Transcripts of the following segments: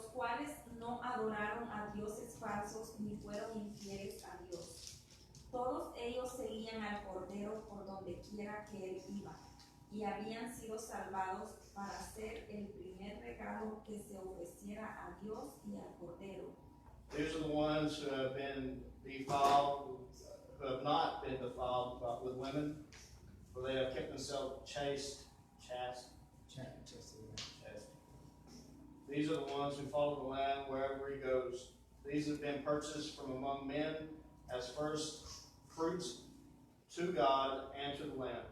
los cuales no adoraron a dioses falsos ni fueron infieles a Dios. Todos ellos seguían al Cordero por donde quiera que él iba, y habían sido salvados para ser el primer regalo que se ofreciera a Dios y al Cordero. These are the ones who have been defiled, who have not been defiled with women, for they have kept themselves chaste. These are the ones who follow the Lamb wherever he goes. These have been purchased from among men as first fruits to God and to the Lamb.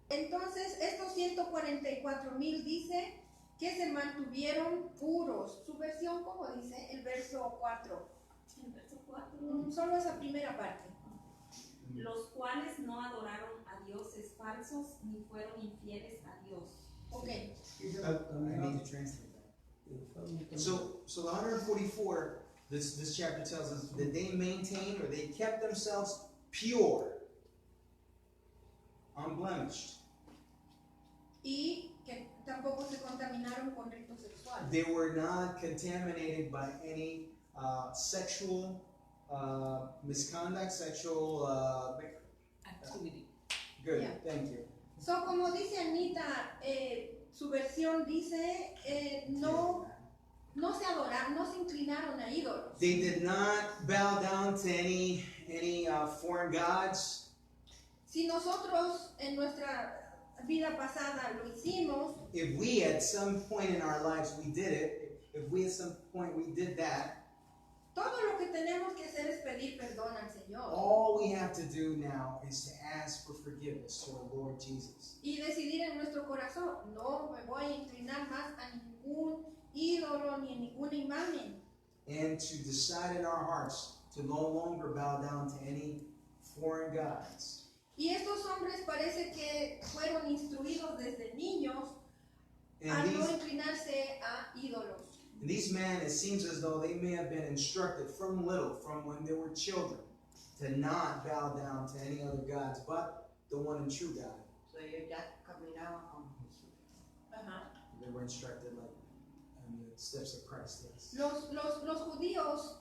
Entonces, estos 144,000 dice que se mantuvieron puros. Su versión, ¿cómo dice? El verso 4. El verso 4. Solo esa primera parte. Los cuales no adoraron a dioses falsos ni fueron infieles a Dios. Okay. I need to translate that. So the 144, this chapter tells us that they maintained or they kept themselves pure, unblemished. Y que tampoco se contaminaron con ritos sexuales. They were not contaminated by any sexual misconduct, sexual activity. Good, Yeah. thank you. So, como dice Anita, su versión dice, no se adoraron, no se inclinaron a ídolos. They did not bow down to any foreign gods. Si nosotros en nuestra vida pasada lo hicimos, If we at some point in our lives we did it, if we at some point we did that, todo lo que tenemos que hacer es pedir perdón al Señor. all we have to do now is to ask for forgiveness to our Lord Jesus. Y decidir en nuestro corazón, no me voy a inclinar más a ningún ídolo ni a ninguna imagen. And to decide in our hearts to no longer bow down to any foreign gods. Y estos hombres parece que fueron instruidos desde niños a And no these, inclinarse a ídolos. and these men, it seems as though they may have been instructed from when they were children, to not bow down to any other gods but the one and true God. So ellos ya caminaban con Jesús. Ajá. They were instructed like in the steps of Christ. Yes. Los judíos,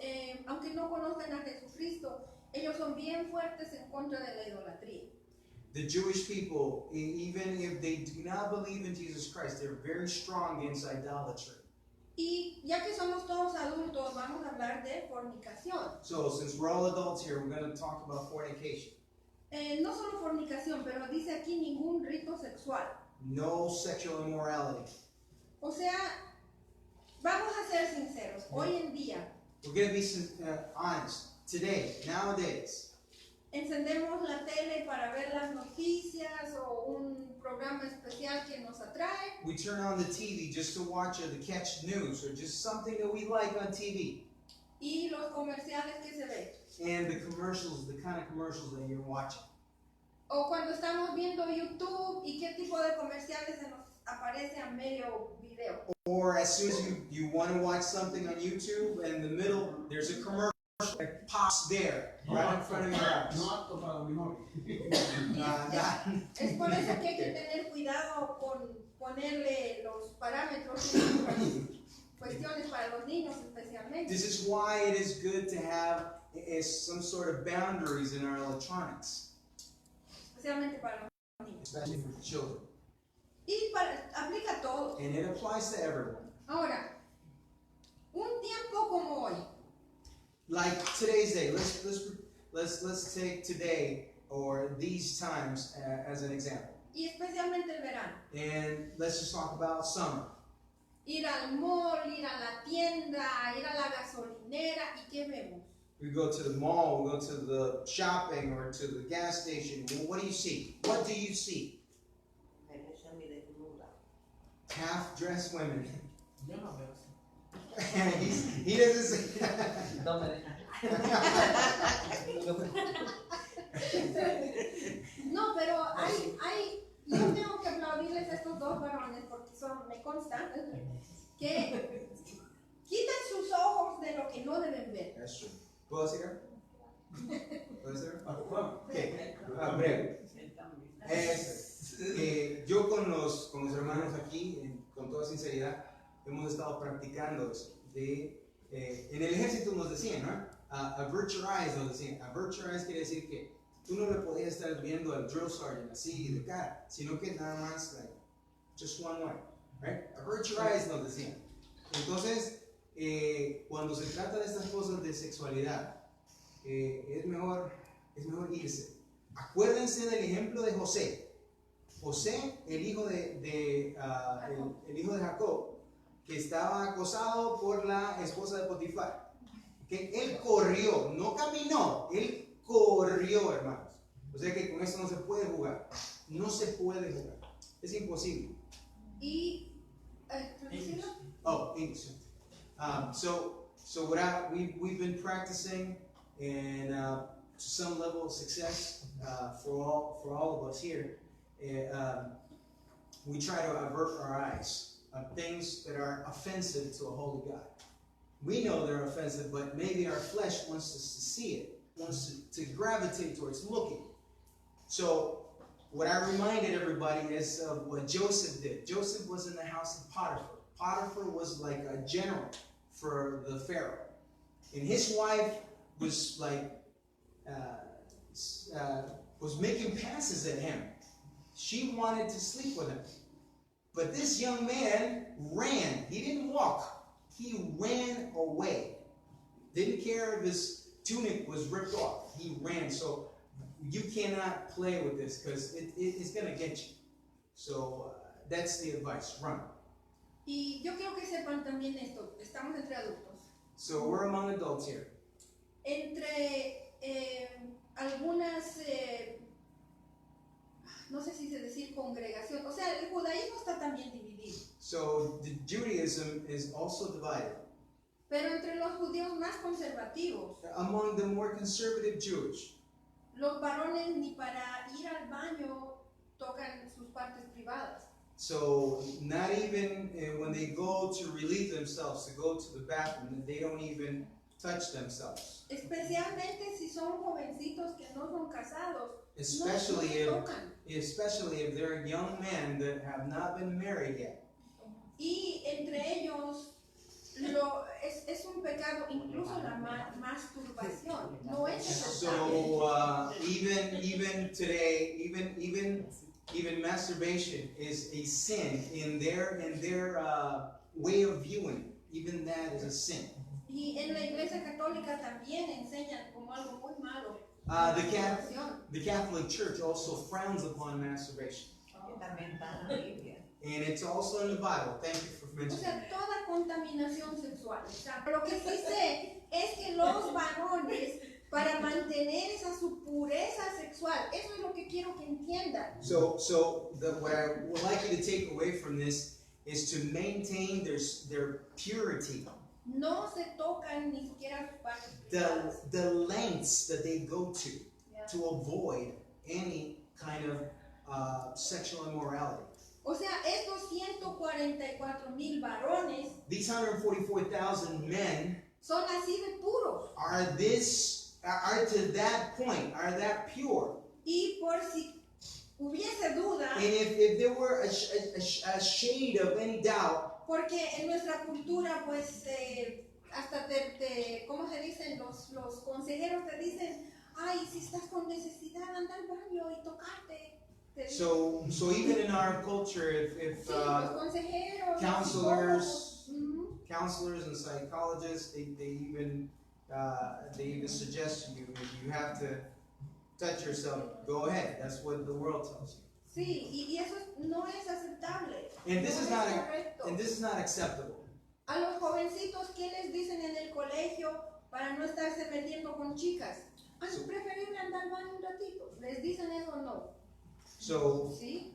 aunque no conozcan a Jesucristo, ellos son bien fuertes en contra de la idolatría. The Jewish people, even if they do not believe in Jesus Christ, they're very strong against idolatry. Y ya que somos todos adultos, vamos a hablar de fornicación. So, since we're all adults here, we're going to talk about fornication. No solo fornicación, pero dice aquí ningún rito sexual. No sexual immorality. O sea, vamos a ser sinceros. Hoy en día, We're going to be honest. Today, nowadays, encendemos la tele para ver las noticias o un programa especial que nos atrae. we turn on the TV just to watch or to catch news or just something that we like on TV. Y los comerciales que se ven. And the commercials, the kind of commercials that you're watching. O cuando estamos viendo YouTube y qué tipo de comerciales se nos aparece a medio video. Or as soon as you want to watch something on YouTube, and in the middle, there's a commercial that pops there, right in front of your eyes. No apto para los menores. Es por eso que hay que tener cuidado con ponerle los parámetros en las cuestiones para los niños especialmente. This is why it is good to have some sort of boundaries in our electronics, Especialmente para los niños. especially for children. Y aplica a todos. And it applies to everyone. Ahora, un tiempo como hoy, Like today's day, let's take today or these times as an example. y especialmente el verano. And let's just talk about summer. Ir al mall, ir a la tienda, ir a la gasolinera, ¿y qué vemos? We go to the mall, we go to the shopping or to the gas station. Well, what do you see? What do you see? Half-dressed women. Yo no veo así. He doesn't say. No me dejan. No, pero yo tengo que aplaudirles a estos dos varones porque me consta que quitan sus ojos de lo que no deben ver. That's true. ¿Puedo decir? ¿Puedo decir? Okay. Breve. Yo con los hermanos aquí, con toda sinceridad, hemos estado practicando eso. en el ejército nos decían, ¿no? Avert your eyes, nos decían. Avert your eyes quiere decir que tú no le podías estar viendo al drill sergeant así de cara, sino que nada más, like, just one way, right? Avert your eyes, nos decían. Entonces, cuando se trata de estas cosas de sexualidad, es mejor irse. Acuérdense del ejemplo de José. José, el hijo de Jacob, que estaba acosado por la esposa de Potifar. Que él corrió, no caminó, él corrió, hermanos. O sea que con eso no se puede jugar. No se puede jugar. Es imposible. Y, Oh, English. So we've been practicing, and to some level of success for all of us here. We try to avert our eyes of things that are offensive to a holy God. We know they're offensive, but maybe our flesh wants us to see it, wants to gravitate towards looking. So what I reminded everybody is of what Joseph did. Joseph was in the house of Potiphar. Potiphar was like a general for the Pharaoh. And his wife was like, was making passes at him. She wanted to sleep with him. But this young man ran. He didn't walk. He ran away. Didn't care if his tunic was ripped off. He ran. So you cannot play with this because it's going to get you. So that's the advice. Run. Y yo quiero que sepan también esto. Estamos entre adultos. So we're among adults here. Entre algunas, no sé si se decir congregación. O sea, el judaísmo está también dividido. So the Judaism is also divided. Pero entre los judíos más conservativos, Among the more conservative Jewish, los varones ni para ir al baño tocan sus partes privadas. so not even when they go to relieve themselves, to go to the bathroom, they don't even touch themselves. Especialmente si son jovencitos que no son casados, Especially no se tocan. especially if they're young men that have not been married yet. Y entre ellos es un pecado, incluso la masturbación. No es aceptable. So even today, even masturbation is a sin in their way of viewing. Even that is a sin. Y en la Iglesia Católica también enseñan como algo muy malo. The Catholic Church also frowns upon masturbation. También está en la Biblia. And it's also in the Bible. Thank you for O mentioning sea, that. toda contaminación sexual. O sea, lo que sí sé es que los varones, para mantener esa su pureza sexual, eso es lo que quiero que entiendan. So what I would like you to take away from this is to maintain their purity. No se tocan ni siquiera sus partes privadas. The lengths that they go to avoid any kind of sexual immorality. O sea, estos 144,000 varones These 144,000 men son así de puros. are to that point, are that pure. Y por si hubiese duda, And if there were a shade of any doubt, porque en nuestra cultura, pues, hasta ¿cómo se dicen? Los consejeros te dicen, ay, si estás con necesidad, anda al baño y tocarte. so even in our culture, if Sí, los consejeros, counselors, Ujú. counselors and psychologists, they even suggest you if you have to touch yourself, go ahead. That's what the world tells you. Sí, y eso no es aceptable. And this No is es not correcto. and this is not acceptable. A los jovencitos, ¿qué les dicen en el colegio para no estarse metiendo con chicas? Ah, es preferible andar al baño un ratito. ¿Les dicen eso o no? So Sí.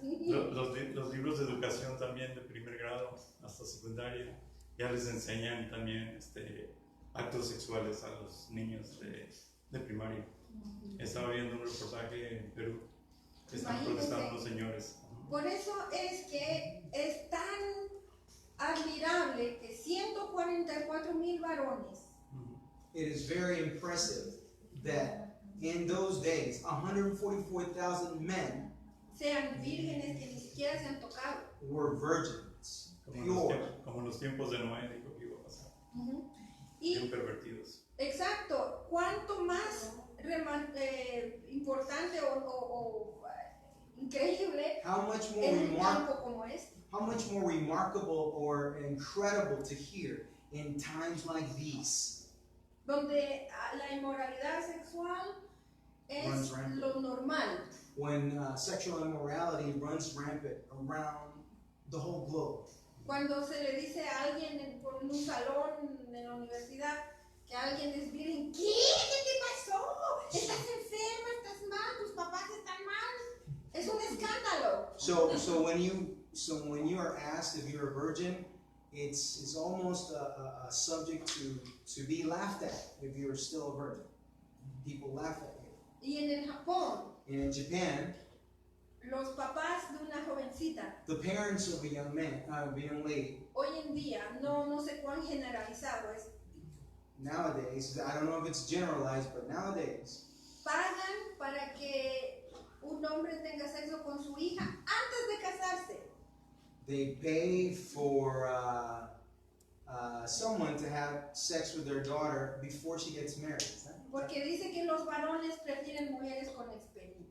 Los libros de educación también de primer grado hasta secundaria ya les enseñan también actos sexuales a los niños de primaria. Estaba viendo un reportaje en Perú que están protestando los señores. Por eso es que es tan admirable que 144,000 varones it is very impressive that in those days, 144,000 men sean vírgenes que ni siquiera se han tocado. were virgins, pure. Como en los tiempos de Noé, dijo Jehová. bien Y pervertidos. exacto, cuanto más importante o increíble How much more en un campo como este. how much more remarkable or incredible to hear in times like these. Donde la inmoralidad sexual Runs es rampant. lo normal. When sexual immorality runs rampant around the whole globe. Cuando se le dice a alguien en un salón en la universidad que alguien es virgen, ¿qué? ¿Qué te pasó? ¿Estás enferma? ¿Estás mal? ¿Tus papás están mal? Es un escándalo. So when you are asked if you're a virgin, it's almost a subject to be laughed at if you're still a virgin. People laugh at you. Y en el Japón, And in Japan, los papás de una jovencita, the parents of a young man, of a young lady, hoy en día, no sé cuán generalizado es, nowadays, I don't know if it's generalized, but nowadays, pagan para que un hombre tenga sexo con su hija antes de casarse. they pay for someone to have sex with their daughter before she gets married. Porque dice que los varones prefieren mujeres con experiencia.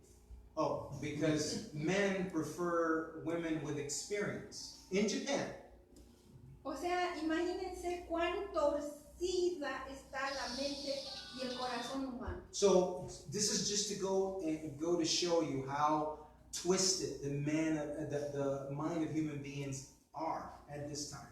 Oh, because men prefer women with experience. In Japan. O sea, imagínense cuán torcida está la mente y el corazón humano. So this is just to go to show you how twisted the mind of human beings are at this time.